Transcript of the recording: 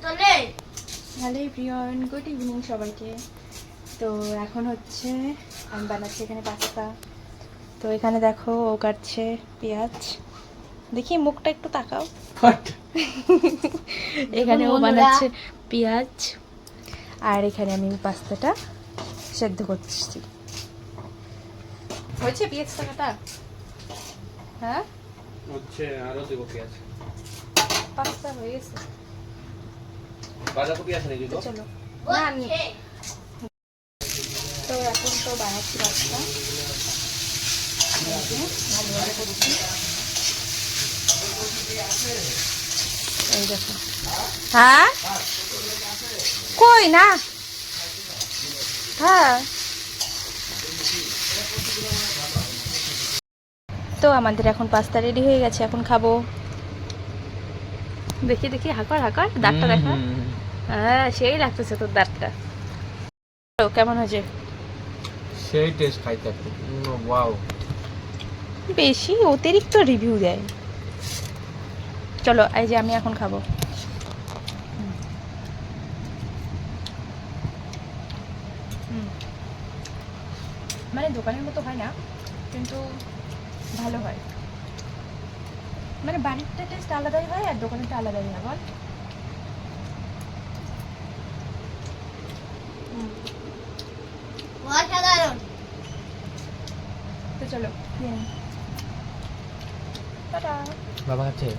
Hello everyone, good evening সবাইকে। তো এখন হচ্ছে আমি বানাচ্ছি এখানে পাস্তা। তো এখানে দেখো ও কাটছে পেঁয়াজ, দেখি মুখটা একটু তাকাও। এখানে ও বানাচ্ছে পেঁয়াজ আর এখানে আমি পাস্তাটা সেদ্ধ করছি। হয়েছে পেঁয়াজটা কাটা? হ্যাঁ হচ্ছে, আরো দেব পেঁয়াজ। পাস্তা হয়ে গেছে। বাঁধাকপি আছে নাকি? চলো না তো এখন তো বানাচ্ছি পাস্তা, ভালোভাবে করছি। এই দেখো। হ্যাঁ কই না, হ্যাঁ তো আমাদের এখন পাস্তা রেডি হয়ে গেছে, এখন খাবো। দেখি দেখি হাকর হাকর দাঁতটা দেখা। হ্যাঁ সেই লাগতেছে তোর দাঁতটা। কেমন হয়েছে? সেই টেস্ট খাইতে একটু ওয়াও। বেশি অতিরিক্ত রিভিউ দেয়। চলো এই যে আমি এখন খাবো। মানে দোকানের মতো হয় না, কিন্তু ভালো হয়। মানে বাড়িরটা টেস্ট আলাদাই হয় আর দোকানেরটা আলাদাই হয় বল। অসাধারণ। তো চলো টাটা। বাবা আছে।